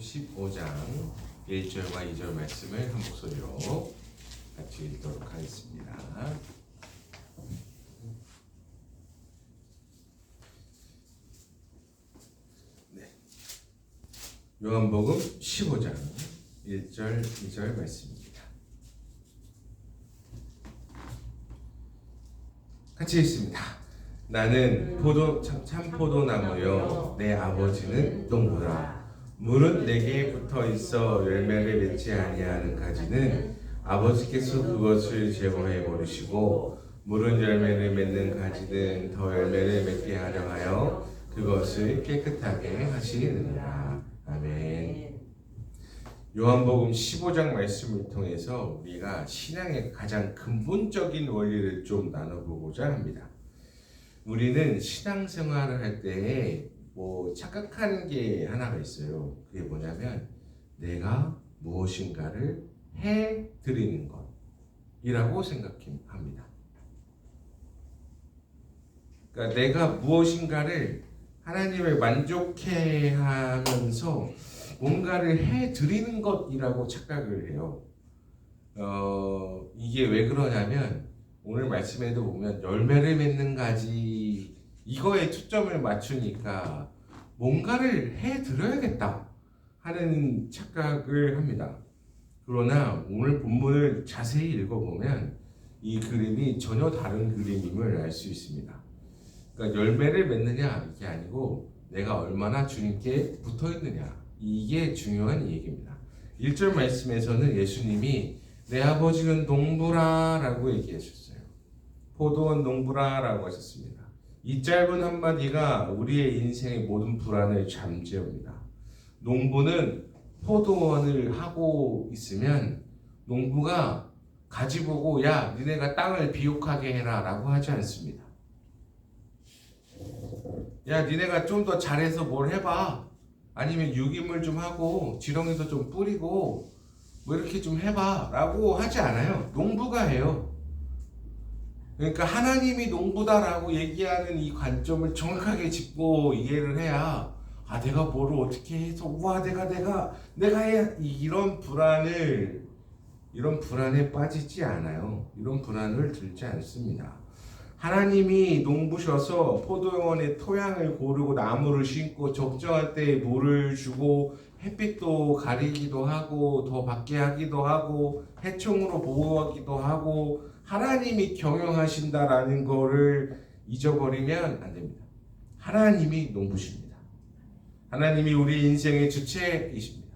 15장 1절과 2절 말씀을 한 목소리로 같이 읽도록 하겠습니다. 네. 요한복음 15장 1절, 2절 말씀입니다. 같이 읽습니다. 나는 참 포도나무요 내 아버지는 농부라. 물은 내게 붙어 있어 열매를 맺지 아니하는 가지는 아버지께서 그것을 제거해 버리시고, 물은 열매를 맺는 가지는 더 열매를 맺게 하려 하여 그것을 깨끗하게 하시느니라. 아멘. 요한복음 15장 말씀을 통해서 우리가 신앙의 가장 근본적인 원리를 좀 나눠보고자 합니다. 우리는 신앙생활을 할 때에 착각하는 게 하나가 있어요. 그게 뭐냐면 내가 무엇인가를 해드리는 것이라고 생각합니다. 그러니까 내가 무엇인가를 하나님을 만족해 하면서 뭔가를 해드리는 것이라고 착각을 해요. 이게 왜 그러냐면 오늘 말씀에도 보면 열매를 맺는 가지 이거에 초점을 맞추니까 뭔가를 해드려야겠다 하는 착각을 합니다. 그러나 오늘 본문을 자세히 읽어보면 이 그림이 전혀 다른 그림임을 알 수 있습니다. 그러니까 열매를 맺느냐 이게 아니고 내가 얼마나 주님께 붙어있느냐, 이게 중요한 얘기입니다. 1절 말씀에서는 예수님이 내 아버지는 농부라 라고 얘기하셨어요. 포도원 농부라 라고 하셨습니다. 이 짧은 한마디가 우리의 인생의 모든 불안을 잠재웁니다. 농부는 포도원을 하고 있으면 농부가 가지 보고 야 니네가 땅을 비옥하게 해라 라고 하지 않습니다. 야 니네가 좀 더 잘해서 뭘 해봐, 아니면 유기물 좀 하고 지렁이도 좀 뿌리고 뭐 이렇게 좀 해봐 라고 하지 않아요. 농부가 해요. 그러니까 하나님이 농부다라고 얘기하는 이 관점을 정확하게 짚고 이해를 해야 내가 뭐를 어떻게 해서 내가 해야, 이런 불안에 빠지지 않아요. 이런 불안을 들지 않습니다. 하나님이 농부셔서 포도원의 토양을 고르고 나무를 심고 적정할 때 물을 주고 햇빛도 가리기도 하고 더 밖에 하기도 하고 해충으로 보호하기도 하고 하나님이 경영하신다라는 거를 잊어버리면 안 됩니다. 하나님이 농부십니다. 하나님이 우리 인생의 주체이십니다.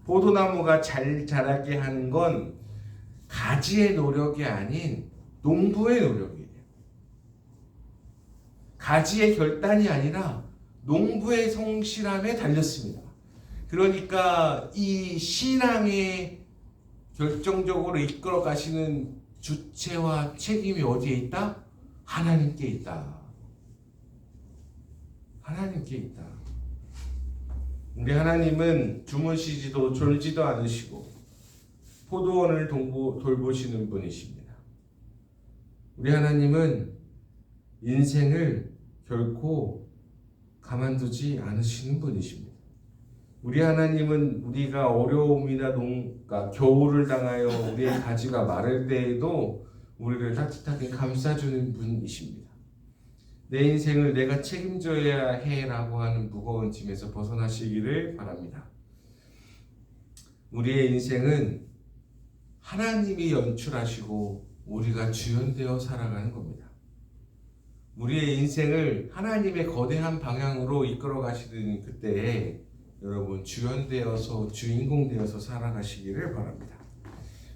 포도나무가 잘 자라게 하는 건 가지의 노력이 아닌 농부의 노력이에요. 가지의 결단이 아니라 농부의 성실함에 달렸습니다. 그러니까 이 신앙에 결정적으로 이끌어 가시는 주체와 책임이 어디에 있다? 하나님께 있다. 하나님께 있다. 우리 하나님은 주무시지도 졸지도 않으시고 포도원을 돌보시는 분이십니다. 우리 하나님은 인생을 결코 가만두지 않으시는 분이십니다. 우리 하나님은 우리가 어려움이나 그러니까 겨울을 당하여 우리의 가지가 마를 때에도 우리를 따뜻하게 감싸주는 분이십니다. 내 인생을 내가 책임져야 해라고 하는 무거운 짐에서 벗어나시기를 바랍니다. 우리의 인생은 하나님이 연출하시고 우리가 주연되어 살아가는 겁니다. 우리의 인생을 하나님의 거대한 방향으로 이끌어 가시는 그때에 여러분 주연되어서 주인공되어서 살아가시기를 바랍니다.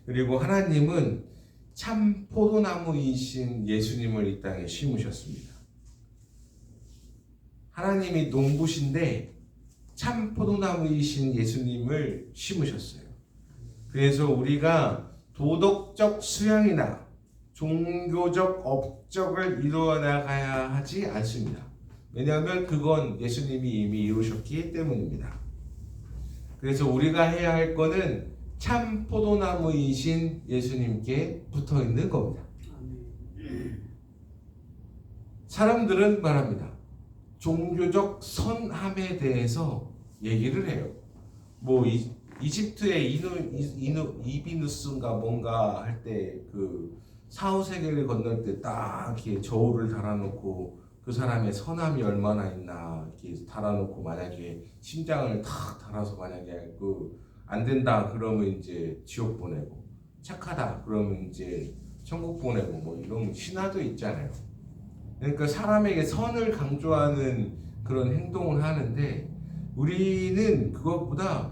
그리고 하나님은 참 포도나무이신 예수님을 이 땅에 심으셨습니다. 하나님이 농부신데 참 포도나무이신 예수님을 심으셨어요. 그래서 우리가 도덕적 수양이나 종교적 업적을 이루어 나가야 하지 않습니다. 왜냐하면 그건 예수님이 이미 이루셨기 때문입니다. 그래서 우리가 해야 할 거는 참 포도나무이신 예수님께 붙어 있는 겁니다. 사람들은 말합니다. 종교적 선함에 대해서 얘기를 해요. 뭐 이집트의 이비누스인가 뭔가 할 때 그 사후세계를 건널 때 딱 이렇게 저울을 달아놓고 그 사람의 선함이 얼마나 있나 이렇게 달아놓고 만약에 심장을 탁 달아서 만약에 그 안 된다 그러면 이제 지옥 보내고 착하다 그러면 이제 천국 보내고 뭐 이런 신화도 있잖아요. 그러니까 사람에게 선을 강조하는 그런 행동을 하는데 우리는 그것보다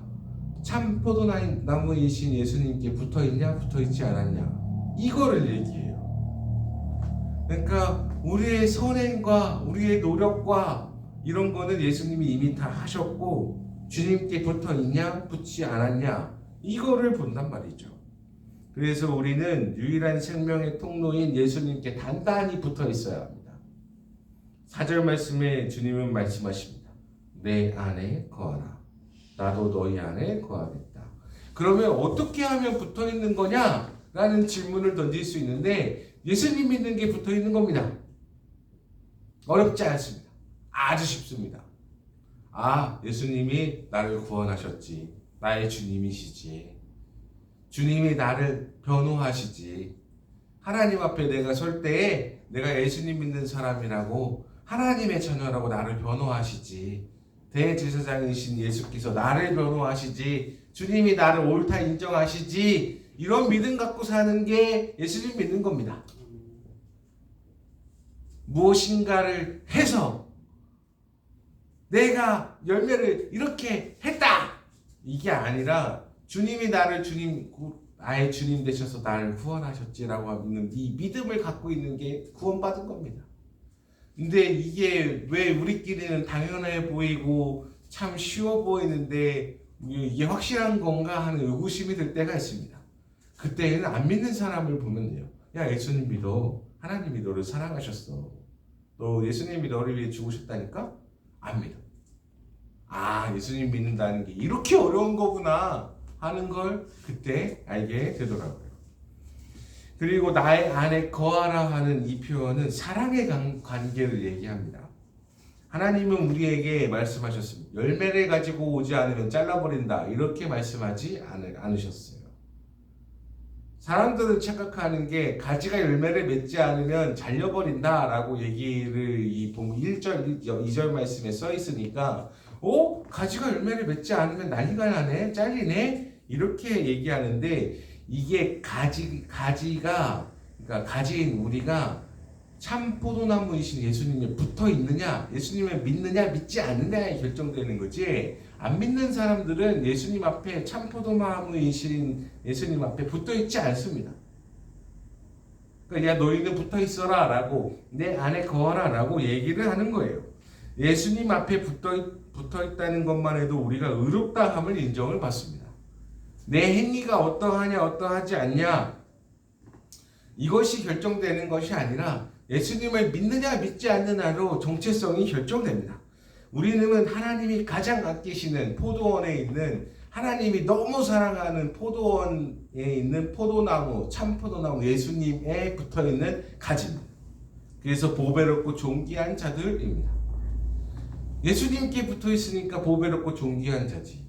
참 포도나무이신 예수님께 붙어있냐 붙어있지 않았냐 이거를 얘기해요. 그러니까 우리의 선행과 우리의 노력과 이런 거는 예수님이 이미 다 하셨고 주님께 붙어있냐 붙지 않았냐 이거를 본단 말이죠. 그래서 우리는 유일한 생명의 통로인 예수님께 단단히 붙어 있어야 합니다. 4절 말씀에 주님은 말씀하십니다. 내 안에 거하라. 나도 너희 안에 거하겠다. 그러면 어떻게 하면 붙어 있는 거냐? 라는 질문을 던질 수 있는데 예수님 믿는 게 붙어 있는 겁니다. 어렵지 않습니다. 아주 쉽습니다. 아, 예수님이 나를 구원하셨지. 나의 주님이시지. 주님이 나를 변호하시지. 하나님 앞에 내가 설 때에 내가 예수님 믿는 사람이라고 하나님의 자녀라고 나를 변호하시지. 대제사장이신 예수께서 나를 변호하시지. 주님이 나를 옳다 인정하시지. 이런 믿음 갖고 사는 게 예수님 믿는 겁니다. 무엇인가를 해서 내가 열매를 이렇게 했다. 이게 아니라 주님이 나를 나의 주님 되셔서 나를 구원하셨지라고 믿는 이 믿음을 갖고 있는 게 구원받은 겁니다. 근데 이게 왜 우리끼리는 당연해 보이고 참 쉬워 보이는데 이게 확실한 건가 하는 의구심이 들 때가 있습니다. 그때는 안 믿는 사람을 보면 돼요. 야, 예수님 믿어. 하나님이 너를 사랑하셨어. 너 예수님이 너를 위해 죽으셨다니까? 안 믿어. 아, 예수님 믿는다는 게 이렇게 어려운 거구나 하는 걸 그때 알게 되더라고요. 그리고 나의 안에 거하라 하는 이 표현은 사랑의 관계를 얘기합니다. 하나님은 우리에게 말씀하셨습니다. 열매를 가지고 오지 않으면 잘라버린다. 이렇게 말씀하지 않으셨어요. 사람들은 착각하는 게 가지가 열매를 맺지 않으면 잘려버린다 라고 얘기를 이 보면 1절, 2절 말씀에 써 있으니까 가지가 열매를 맺지 않으면 난리가 나네? 잘리네? 이렇게 얘기하는데 이게 가지가 그러니까 가지인 우리가 참 포도나무이신 예수님에 붙어 있느냐, 예수님을 믿느냐, 믿지 않느냐에 결정되는 거지. 안 믿는 사람들은 예수님 앞에 참 포도나무이신 예수님 앞에 붙어 있지 않습니다. 그러니까 야, 너희는 붙어 있어라라고 내 안에 거하라라고 얘기를 하는 거예요. 예수님 앞에 붙어 있다는 것만 해도 우리가 의롭다함을 인정을 받습니다. 내 행위가 어떠하냐, 어떠하지 않냐 이것이 결정되는 것이 아니라 예수님을 믿느냐 믿지 않느냐로 정체성이 결정됩니다. 우리는 하나님이 가장 아끼시는 포도원에 있는 하나님이 너무 사랑하는 포도원에 있는 포도나무, 참 포도나무 예수님에 붙어있는 가지입니다. 그래서 보배롭고 존귀한 자들입니다. 예수님께 붙어있으니까 보배롭고 존귀한 자지.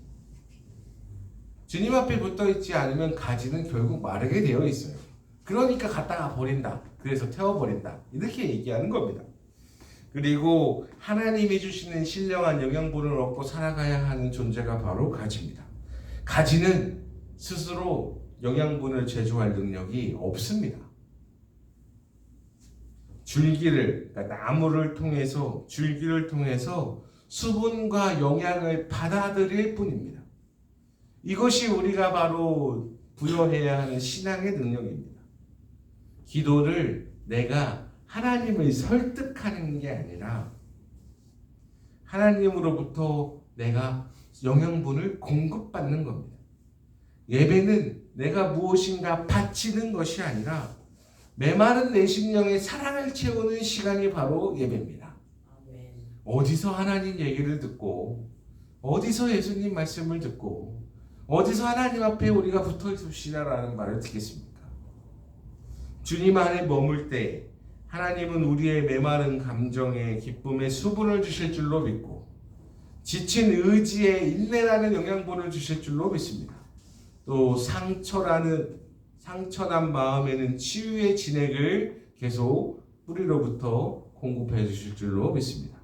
주님 앞에 붙어있지 않으면 가지는 결국 마르게 되어 있어요. 그러니까 갖다가 버린다. 그래서 태워버린다. 이렇게 얘기하는 겁니다. 그리고 하나님이 주시는 신령한 영양분을 얻고 살아가야 하는 존재가 바로 가지입니다. 가지는 스스로 영양분을 제조할 능력이 없습니다. 줄기를, 그러니까 나무를 통해서, 줄기를 통해서 수분과 영양을 받아들일 뿐입니다. 이것이 우리가 바로 부여해야 하는 신앙의 능력입니다. 기도를 내가 하나님을 설득하는 게 아니라 하나님으로부터 내가 영양분을 공급받는 겁니다. 예배는 내가 무엇인가 바치는 것이 아니라 메마른 내 심령에 사랑을 채우는 시간이 바로 예배입니다. 어디서 하나님 얘기를 듣고 어디서 예수님 말씀을 듣고 어디서 하나님 앞에 우리가 붙어 있읍시다라는 말을 듣겠습니까? 주님 안에 머물 때 하나님은 우리의 메마른 감정에 기쁨의 수분을 주실 줄로 믿고 지친 의지에 인내라는 영양분을 주실 줄로 믿습니다. 또 상처난 마음에는 치유의 진액을 계속 뿌리로부터 공급해 주실 줄로 믿습니다.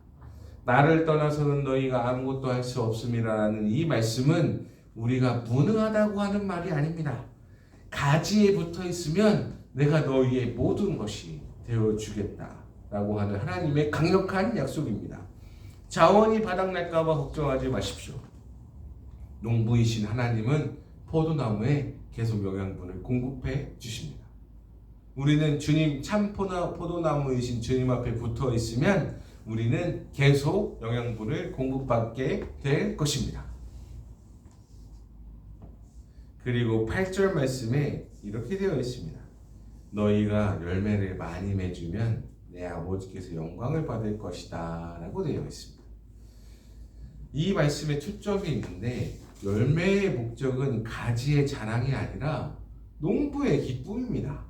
나를 떠나서는 너희가 아무것도 할 수 없음이라는 이 말씀은 우리가 무능하다고 하는 말이 아닙니다. 가지에 붙어 있으면 내가 너희의 모든 것이 되어주겠다라고 하는 하나님의 강력한 약속입니다. 자원이 바닥날까봐 걱정하지 마십시오. 농부이신 하나님은 포도나무에 계속 영양분을 공급해 주십니다. 우리는 주님 참 포도나무이신 주님 앞에 붙어 있으면 우리는 계속 영양분을 공급받게 될 것입니다. 그리고 8절 말씀에 이렇게 되어 있습니다. 너희가 열매를 많이 맺으면 내 아버지께서 영광을 받을 것이다 라고 되어 있습니다. 이 말씀에 초점이 있는데 열매의 목적은 가지의 자랑이 아니라 농부의 기쁨입니다.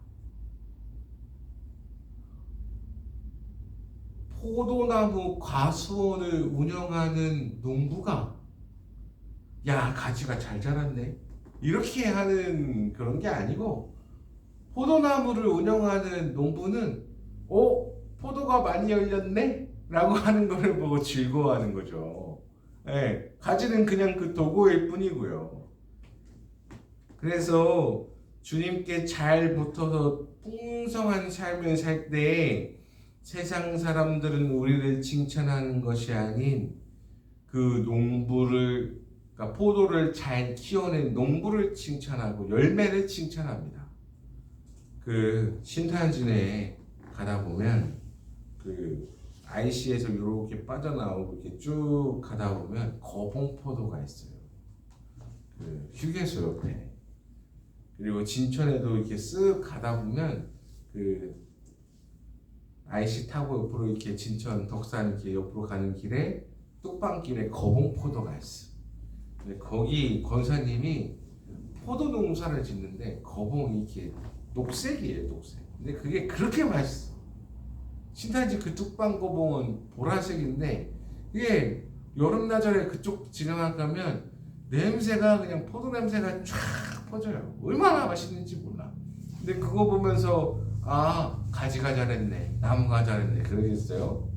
포도나무 과수원을 운영하는 농부가 야 가지가 잘 자랐네 이렇게 하는 그런 게 아니고 포도나무를 운영하는 농부는 포도가 많이 열렸네 라고 하는 것을 보고 즐거워하는 거죠. 네, 가지는 그냥 그 도구일 뿐이고요. 그래서 주님께 잘 붙어서 풍성한 삶을 살 때 세상 사람들은 우리를 칭찬하는 것이 아닌 그 농부를, 그러니까 포도를 잘 키워낸 농부를 칭찬하고 열매를 칭찬합니다. 그 신탄진에 가다 보면 그 IC에서 이렇게 빠져나오고 이렇게 쭉 가다 보면 거봉포도가 있어요. 그 휴게소 옆에. 그리고 진천에도 이렇게 쓱 가다 보면 그 IC 타고 옆으로 이렇게 진천 덕산 이렇게 옆으로 가는 길에 뚝방길에 거봉포도가 있어. 근데 거기 권사님이 포도 농사를 짓는데 거봉이 이렇게 녹색이에요, 녹색. 근데 그게 그렇게 맛있어. 신탄지 그 뚝방 거봉은 보라색인데 이게 여름나절에 그쪽 지나가 가면 냄새가 그냥 포도 냄새가 쫙 퍼져요. 얼마나 맛있는지 몰라. 근데 그거 보면서 가지가 잘했네, 나무가 잘했네 그러겠어요?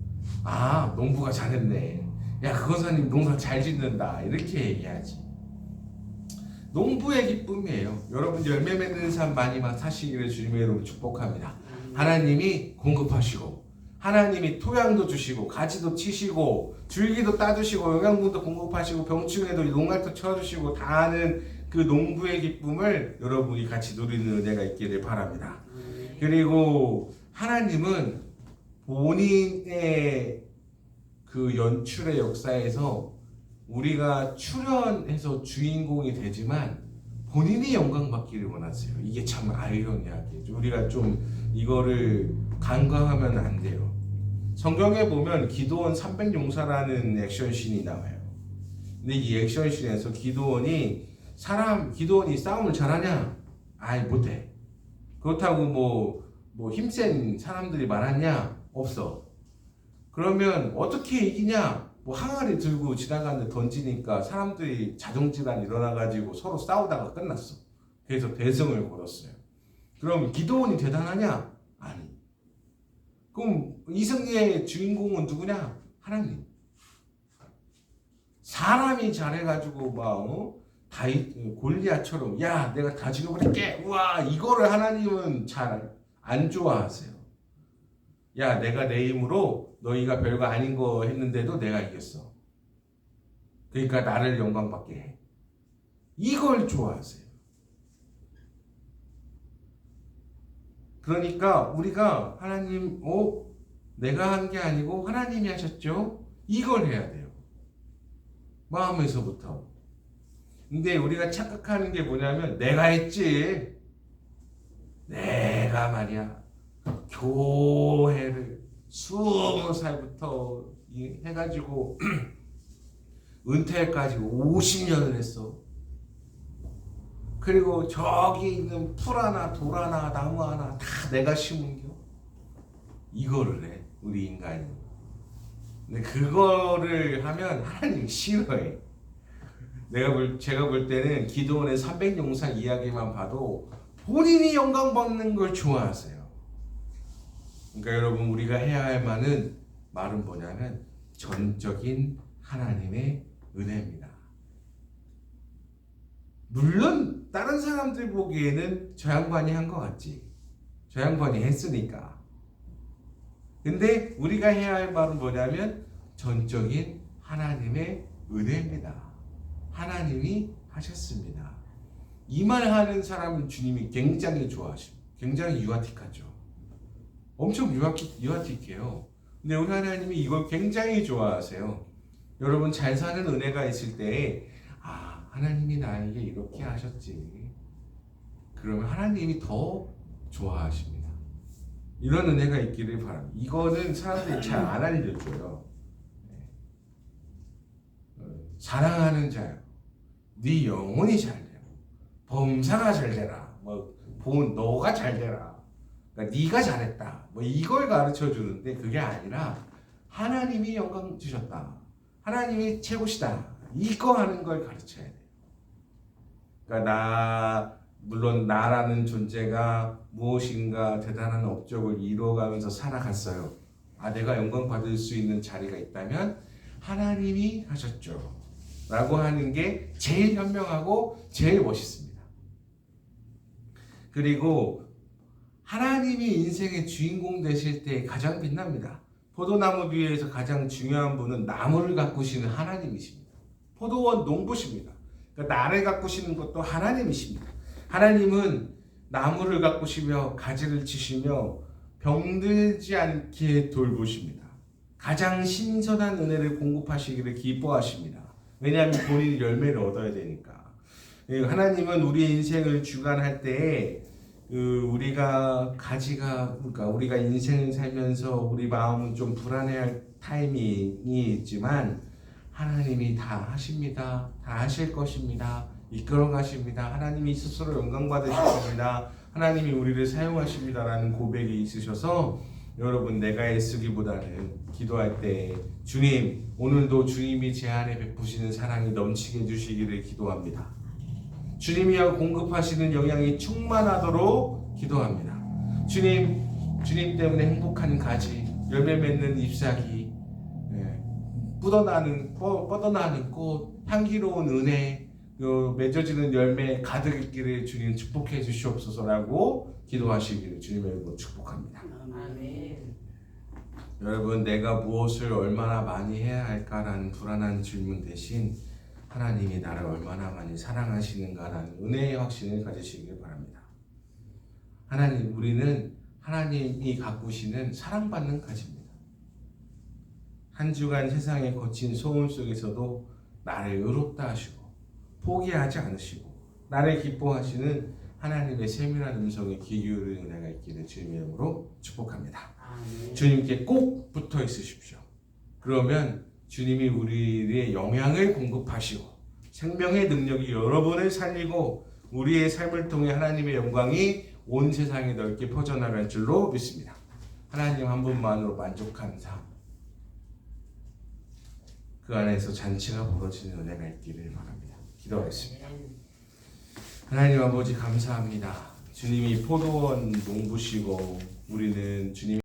농부가 잘했네, 야 그 권사님 농사 잘 짓는다 이렇게 얘기하지. 농부의 기쁨이에요. 여러분 열매 맺는 삶 많이 사시기를 주님의 이름으로 축복합니다. 하나님이 공급하시고 하나님이 토양도 주시고 가지도 치시고 줄기도 따주시고 영양분도 공급하시고 병충해도 농약도 쳐주시고 다 하는 그 농부의 기쁨을 여러분이 같이 누리는 은혜가 있기를 바랍니다. 그리고 하나님은 본인의 그 연출의 역사에서 우리가 출연해서 주인공이 되지만 본인이 영광 받기를 원하세요. 이게 참 아이러니하게 우리가 좀 이거를 간과하면 안 돼요. 성경에 보면 기드온 300용사라는 액션씬이 나와요. 근데 이 액션씬에서 기드온이 싸움을 잘하냐? 못해. 그렇다고 뭐 힘센 사람들이 많았냐? 없어. 그러면 어떻게 이기냐? 항아리 들고 지나가는데 던지니까 사람들이 자정질환 일어나가지고 서로 싸우다가 끝났어. 그래서 대승을 거뒀어요. 그럼 기드온이 대단하냐? 아니. 그럼 이 승리의 주인공은 누구냐? 하나님. 사람이 잘해가지고 골리앗처럼 야 내가 다 죽여버릴게. 우와 이거를 하나님은 잘 안 좋아하세요. 야 내가 내 힘으로 너희가 별거 아닌 거 했는데도 내가 이겼어. 그러니까 나를 영광받게 해. 이걸 좋아하세요. 그러니까 우리가 하나님 내가 한 게 아니고 하나님이 하셨죠? 이걸 해야 돼요. 마음에서부터. 근데 우리가 착각하는 게 뭐냐면 내가 했지. 내가 말이야 교회를 20살부터 해가지고 은퇴까지 50년을 했어. 그리고 저기 있는 풀 하나 돌 하나 나무 하나 다 내가 심은겨. 이거를 해 우리 인간이. 근데 그거를 하면 하나님 싫어해. 제가 볼 때는 기도원의 300용사 이야기만 봐도 본인이 영광 받는 걸 좋아하세요. 그러니까 여러분 우리가 해야 할 말은 뭐냐면 전적인 하나님의 은혜입니다. 물론 다른 사람들 보기에는 저 양반이 한 것 같지. 저 양반이 했으니까. 근데 우리가 해야 할 말은 뭐냐면 전적인 하나님의 은혜입니다. 하나님이 하셨습니다. 이 말 하는 사람은 주님이 굉장히 좋아하십니다. 굉장히 유아틱하죠. 엄청 유아틱해요. 근데 우리 하나님이 이걸 굉장히 좋아하세요. 여러분 잘 사는 은혜가 있을 때 하나님이 나에게 이렇게 하셨지. 그러면 하나님이 더 좋아하십니다. 이런 은혜가 있기를 바랍니다. 이거는 사람들이 잘 안 알려줘요. 사랑하는 자요, 네 영혼이 잘 되라, 범사가 잘 되라, 너가 잘 되라, 그러니까 네가 잘했다, 이걸 가르쳐 주는데 그게 아니라 하나님이 영광 주셨다, 하나님이 최고시다, 이거 하는 걸 가르쳐야 돼요. 그러니까 물론 나라는 존재가 무엇인가 대단한 업적을 이루어가면서 살아갔어요. 내가 영광 받을 수 있는 자리가 있다면 하나님이 하셨죠 라고 하는 게 제일 현명하고 제일 멋있습니다. 그리고 하나님이 인생의 주인공 되실 때 가장 빛납니다. 포도나무 뒤에서 가장 중요한 분은 나무를 가꾸시는 하나님이십니다. 포도원 농부십니다. 그러니까 나를 가꾸시는 것도 하나님이십니다. 하나님은 나무를 가꾸시며 가지를 치시며 병들지 않게 돌보십니다. 가장 신선한 은혜를 공급하시기를 기뻐하십니다. 왜냐하면 본인이 열매를 얻어야 되니까. 하나님은 우리의 인생을 주관할 때 그러니까 우리가 인생을 살면서 우리 마음은 좀 불안해할 타이밍이 있지만 하나님이 다 하십니다. 다 하실 것입니다. 이끌어 가십니다. 하나님이 스스로 영광 받으실 겁니다. 하나님이 우리를 사용하십니다라는 고백이 있으셔서 여러분 내가 애쓰기보다는 기도할 때 주님 오늘도 주님이 제 안에 베푸시는 사랑이 넘치게 해주시기를 기도합니다. 주님이 공급하시는 영향이 충만하도록 기도합니다. 주님 때문에 행복한 가지, 열매 맺는 잎사귀, 뻗어나는 꽃, 향기로운 은혜, 맺어지는 열매 가득 있기를 주님 축복해 주시옵소서라고 기도하시기를 주님의 이름으로 축복합니다. 아멘. 여러분 내가 무엇을 얼마나 많이 해야 할까라는 불안한 질문 대신 하나님이 나를 얼마나 많이 사랑하시는가라는 은혜의 확신을 가지시길 바랍니다. 우리는 하나님이 가꾸시는 사랑받는 가지입니다. 한 주간 세상의 거친 소음 속에서도 나를 의롭다 하시고 포기하지 않으시고 나를 기뻐하시는 하나님의 세밀한 음성에 귀 기울이는 은혜가 있기를 주님의 이름으로 축복합니다. 주님께 꼭 붙어 있으십시오. 그러면 주님이 우리의 영향을 공급하시고 생명의 능력이 여러분을 살리고 우리의 삶을 통해 하나님의 영광이 온 세상에 넓게 퍼져나갈 줄로 믿습니다. 하나님 한 분만으로 만족한 삶, 그 안에서 잔치가 벌어지는 은혜가 있기를 바랍니다. 기도하겠습니다. 하나님 아버지 감사합니다. 주님이 포도원 농부시고 우리는 주님